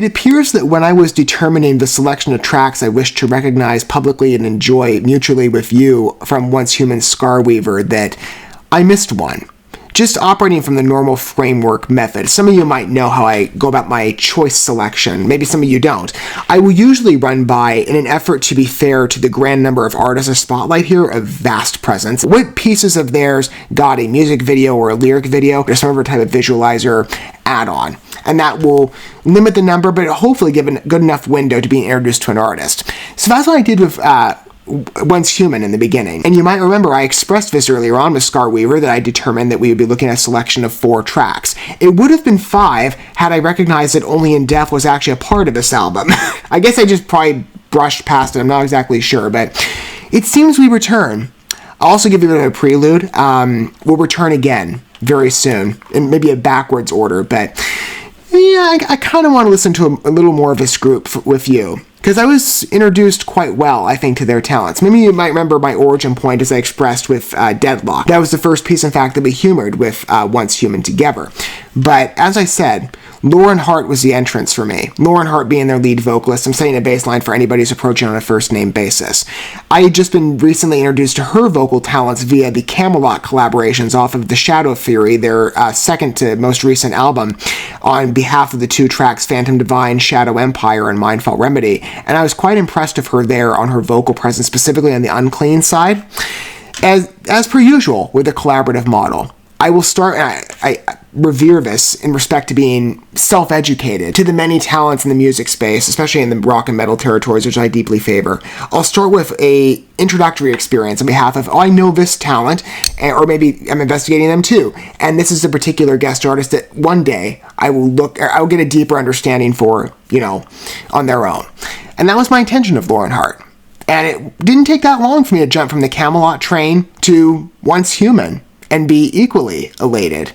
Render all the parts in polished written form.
it appears that when I was determining the selection of tracks I wished to recognize publicly and enjoy mutually with you from Once Human Scarweaver, that I missed one. Just operating from the normal framework method. Some of you might know how I go about my choice selection. Maybe some of you don't. I will usually run by, in an effort to be fair to the grand number of artists I spotlight here, a vast presence, what pieces of theirs got a music video or a lyric video or some other type of visualizer add-on. And that will limit the number, but hopefully give a good enough window to be introduced to an artist. So that's what I did with Once Human in the beginning. And you might remember I expressed this earlier on with Scarweaver that I determined that we would be looking at a selection of 4 tracks. It would have been 5 had I recognized that Only in Death was actually a part of this album. I guess I just probably brushed past it, I'm not exactly sure, but it seems we return. I'll also give you a bit of a prelude. We'll return again very soon, in maybe a backwards order, but yeah, I kind of want to listen to a little more of this group with you. Because I was introduced quite well, I think, to their talents. Maybe you might remember my origin point as I expressed with Deadlock. That was the first piece, in fact, that we humored with Once Human together. But as I said, Lauren Hart was the entrance for me. Lauren Hart being their lead vocalist. I'm setting a baseline for anybody who's approaching on a first-name basis. I had just been recently introduced to her vocal talents via the Camelot collaborations off of The Shadow Theory, their second to most recent album, on behalf of the 2 tracks Phantom Divine, Shadow Empire, and Mindfall Remedy. And I was quite impressed of her there on her vocal presence, specifically on the unclean side. As per usual with a collaborative model, I will start, I revere this in respect to being self-educated to the many talents in the music space, especially in the rock and metal territories, which I deeply favor. I'll start with a introductory experience on behalf of, I know this talent, or maybe I'm investigating them too, and this is a particular guest artist that one day I'll get a deeper understanding for, on their own. And that was my intention of Lauren Hart. And it didn't take that long for me to jump from the Camelot train to Once Human and be equally elated.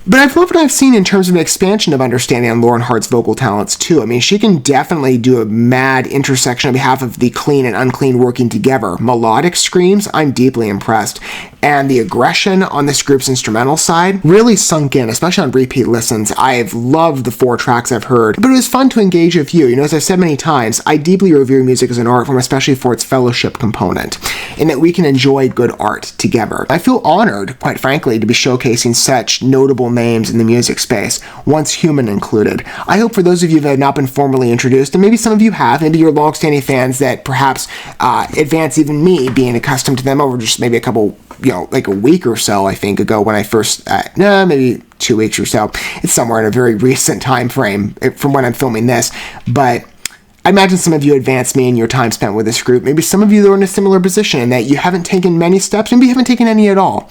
But I've loved what I've seen in terms of an expansion of understanding on Lauren Hart's vocal talents, too. I mean, she can definitely do a mad intersection on behalf of the clean and unclean working together. Melodic screams, I'm deeply impressed. And the aggression on this group's instrumental side really sunk in, especially on repeat listens. I've loved the 4 tracks I've heard, but it was fun to engage with you. As I've said many times, I deeply revere music as an art form, especially for its fellowship component, in that we can enjoy good art together. I feel honored, quite frankly, to be showcasing such notable names in the music space, Once Human included. I hope for those of you that have not been formally introduced, and maybe some of you have, maybe you're longstanding fans that perhaps advance even me being accustomed to them over just maybe a couple, like a week or so, I think, ago when I first, maybe 2 weeks or so. It's somewhere in a very recent time frame from when I'm filming this, but I imagine some of you advanced me in your time spent with this group. Maybe some of you that are in a similar position in that you haven't taken many steps, maybe you haven't taken any at all.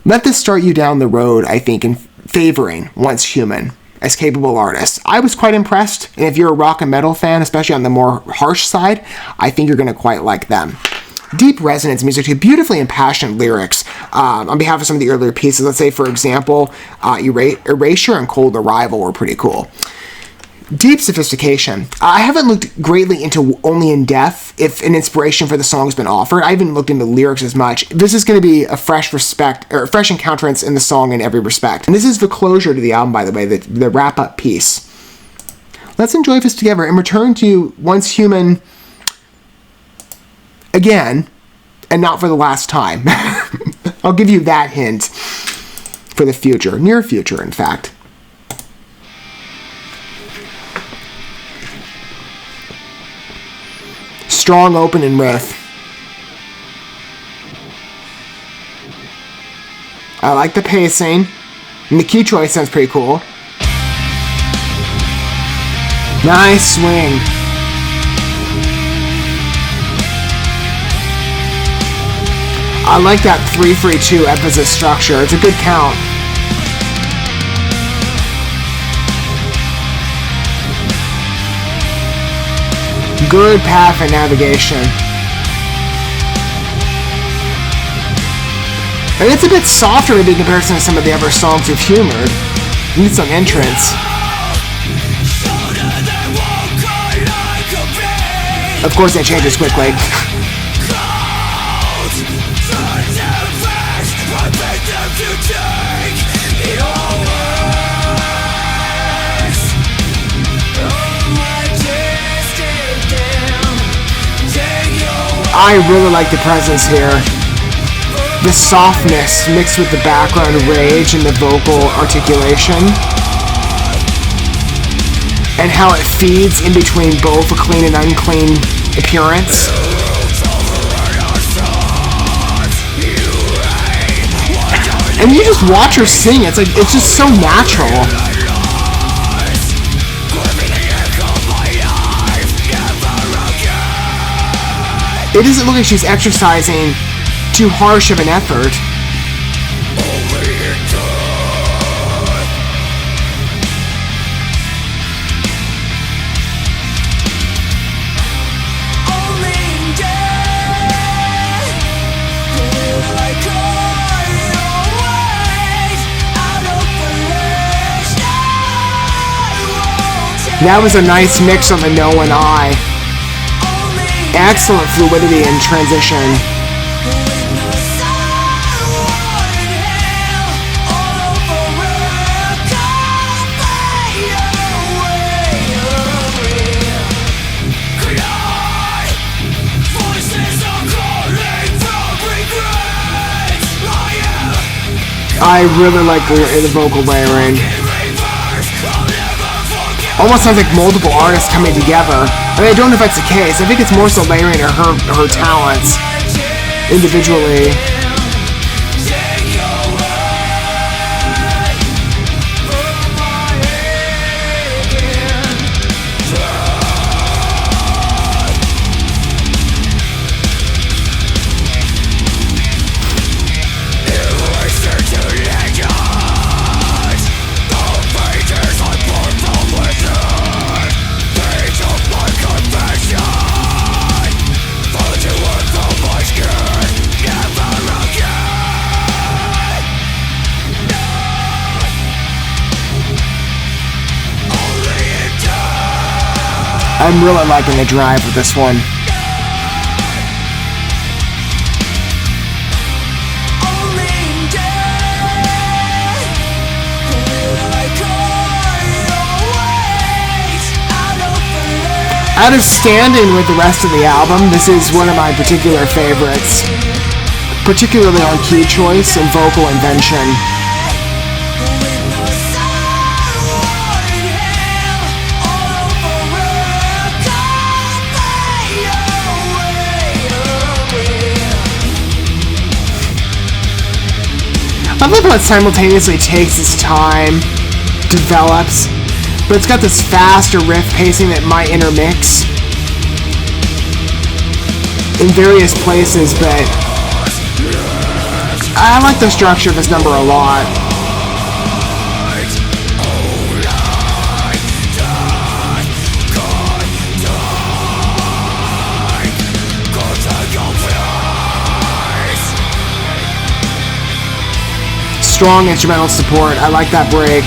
Let this start you down the road, I think, in favoring Once Human as capable artists. I was quite impressed, and if you're a rock and metal fan, especially on the more harsh side, I think you're going to quite like them. Deep resonance music to beautifully impassioned lyrics on behalf of some of the earlier pieces. Let's say, for example, Erasure and Cold Arrival were pretty cool. Deep sophistication. I haven't looked greatly into Only in Death if an inspiration for the song has been offered. I haven't looked into lyrics as much. This is going to be a fresh encounterance in the song in every respect. And this is the closure to the album, by the way, the wrap-up piece. Let's enjoy this together and return to Once Human again, and not for the last time. I'll give you that hint for the future, near future, in fact. Strong opening riff. I like the pacing, and the key choice sounds pretty cool. Nice swing. I like that 3-3-2 emphasis structure. It's a good count. Good path and navigation. And it's a bit softer maybe in comparison to some of the other songs we've humored. Need some entrance. Of course that changes quickly. I really like the presence here. The softness mixed with the background rage and the vocal articulation. And how it feeds in between both a clean and unclean appearance. And you just watch her sing, it's like, it's just so natural. It doesn't look like she's exercising too harsh of an effort. That was a nice mix on the no and I. Excellent fluidity and transition. I really like the vocal layering. Almost sounds like multiple artists coming together. I mean, I don't know if that's the case. I think it's more so layering her talents individually. I'm really liking the drive with this one. Out of standing with the rest of the album, this is one of my particular favorites, particularly on key choice and vocal invention. I love how it simultaneously takes its time, develops, but it's got this faster riff pacing that might intermix in various places, but I like the structure of this number a lot. Strong instrumental support. I like that break.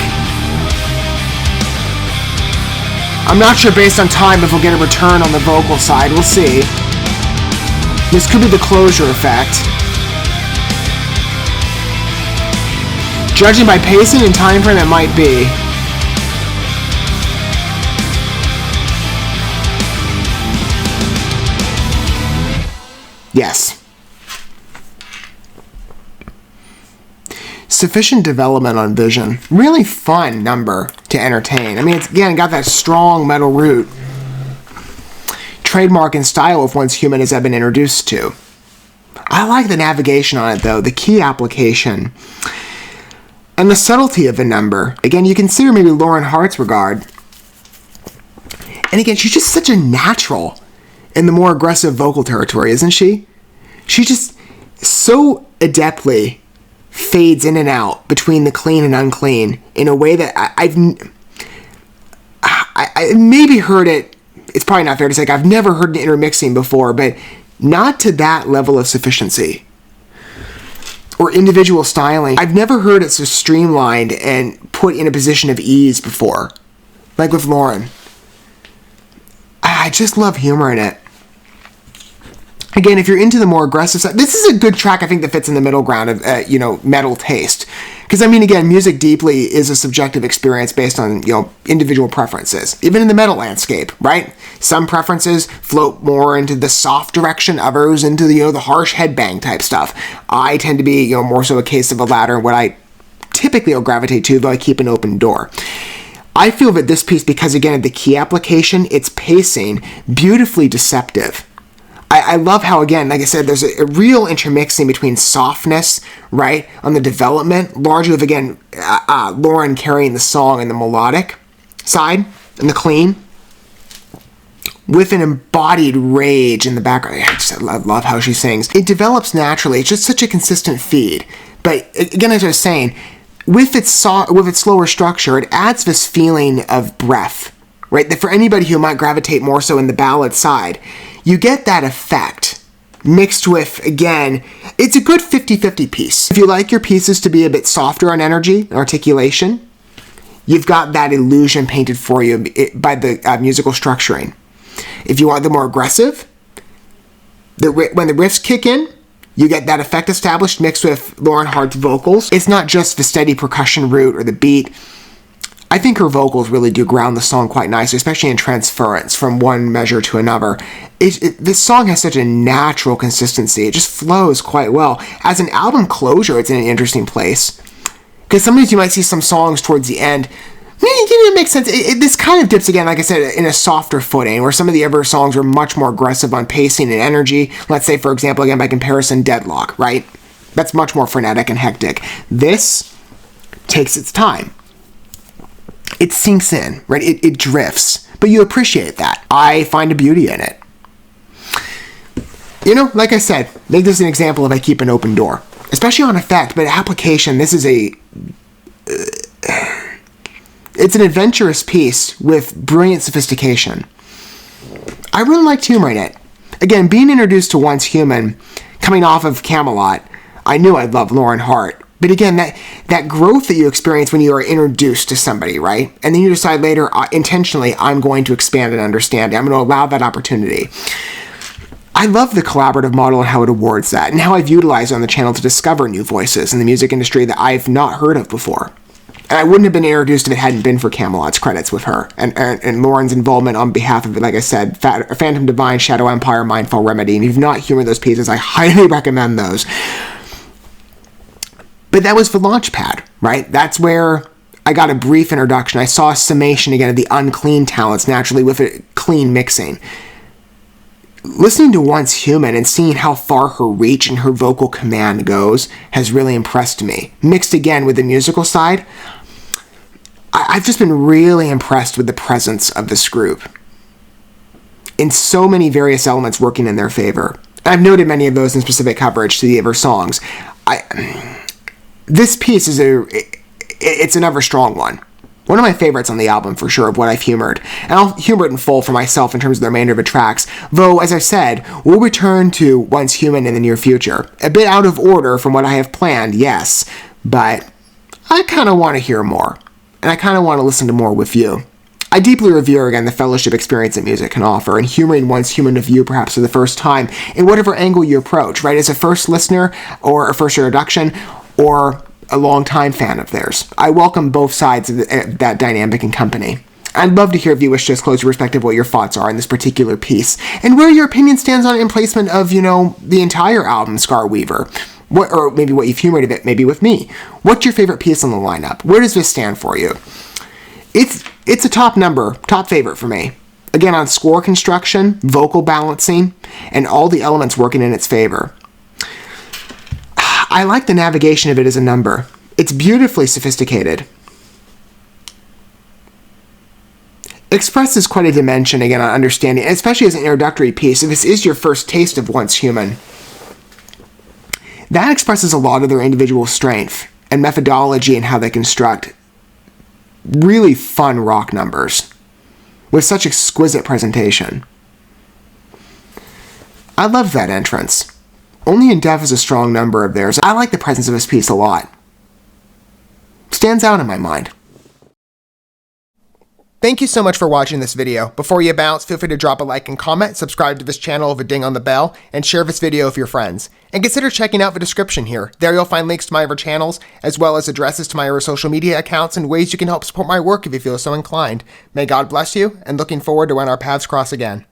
I'm not sure based on time if we'll get a return on the vocal side. We'll see. This could be the closure effect. Judging by pacing and time frame, it might be. Yes. Sufficient development on vision. Really fun number to entertain. I mean, it's again got that strong metal root. Trademark and style of Once Human as I've been introduced to. I like the navigation on it though, the key application. And the subtlety of the number. Again, you consider maybe Lauren Hart's regard. And again, she's just such a natural in the more aggressive vocal territory, isn't she? She just so adeptly fades in and out between the clean and unclean in a way that I've maybe heard it. It's probably not fair to say I've never heard an intermixing before, but not to that level of sufficiency or individual styling. I've never heard it so streamlined and put in a position of ease before, like with Lauren. I just love humor in it. Again, if you're into the more aggressive side, this is a good track, I think, that fits in the middle ground of, metal taste. Because, I mean, again, music deeply is a subjective experience based on, individual preferences. Even in the metal landscape, right? Some preferences float more into the soft direction, others into the, the harsh headbang type stuff. I tend to be, more so a case of a latter, what I typically will gravitate to, though I keep an open door. I feel that this piece, because, again, of the key application, its pacing, beautifully deceptive. I love how, again, like I said, there's a real intermixing between softness, right, on the development, largely of, again, Lauren carrying the song and the melodic side, and the clean, with an embodied rage in the background. I love how she sings. It develops naturally. It's just such a consistent feed. But, again, as I was saying, with its slower structure, it adds this feeling of breath, right, that for anybody who might gravitate more so in the ballad side, you get that effect mixed with, again, it's a good 50-50 piece. If you like your pieces to be a bit softer on energy and articulation, you've got that illusion painted for you by the musical structuring. If you want the more aggressive, when the riffs kick in, you get that effect established mixed with Lauren Hart's vocals. It's not just the steady percussion root or the beat. I think her vocals really do ground the song quite nicely, especially in transference from one measure to another. This song has such a natural consistency. It just flows quite well. As an album closure, it's in an interesting place. Because sometimes you might see some songs towards the end, it makes sense. This kind of dips again, like I said, in a softer footing, where some of the other songs are much more aggressive on pacing and energy. Let's say, for example, again, by comparison, Deadlock, right? That's much more frenetic and hectic. This takes its time. It sinks in, right? It drifts, but you appreciate that. I find a beauty in it. Like I said, make this an example of I keep an open door, especially on effect, but application, this is it's an adventurous piece with brilliant sophistication. I really liked humoring it. Again, being introduced to Once Human, coming off of Camelot, I knew I'd love Lauren Hart. But again, that growth that you experience when you are introduced to somebody, right? And then you decide later, intentionally, I'm going to expand and understand it. I'm going to allow that opportunity. I love the collaborative model and how it awards that, and how I've utilized it on the channel to discover new voices in the music industry that I've not heard of before. And I wouldn't have been introduced if it hadn't been for Camelot's credits with her, and Lauren's involvement on behalf of it, like I said, Phantom Divine, Shadow Empire, Mindfall Remedy. And if you've not humored those pieces, I highly recommend those. But that was the launch pad, right? That's where I got a brief introduction. I saw a summation again of the unclean talents naturally with a clean mixing. Listening to Once Human and seeing how far her reach and her vocal command goes has really impressed me. Mixed again with the musical side, I've just been really impressed with the presence of this group in so many various elements working in their favor. I've noted many of those in specific coverage to the other songs. This piece is it's another strong one. One of my favorites on the album, for sure, of what I've humored. And I'll humor it in full for myself in terms of the remainder of the tracks. Though, as I've said, we'll return to Once Human in the near future. A bit out of order from what I have planned, yes. But I kind of want to hear more. And I kind of want to listen to more with you. I deeply revere, again, the fellowship experience that music can offer, and humoring Once Human with you perhaps for the first time, in whatever angle you approach, right? As a first listener, or a first introduction, or a long-time fan of theirs. I welcome both sides of that dynamic and company. I'd love to hear if you wish to disclose your respective what your thoughts are on this particular piece, and where your opinion stands on emplacement of, the entire album, Scar Weaver. Or maybe what you've humored of it, maybe with me. What's your favorite piece on the lineup? Where does this stand for you? It's a top favorite for me. Again, on score construction, vocal balancing, and all the elements working in its favor. I like the navigation of it as a number. It's beautifully sophisticated. Expresses quite a dimension, again, on understanding, especially as an introductory piece. If this is your first taste of Once Human, that expresses a lot of their individual strength and methodology and how they construct really fun rock numbers with such exquisite presentation. I love that entrance. Only in Death is a strong number of theirs. I like the presence of this piece a lot. Stands out in my mind. Thank you so much for watching this video. Before you bounce, feel free to drop a like and comment, subscribe to this channel with a ding on the bell, and share this video with your friends. And consider checking out the description here. There you'll find links to my other channels, as well as addresses to my other social media accounts and ways you can help support my work if you feel so inclined. May God bless you, and looking forward to when our paths cross again.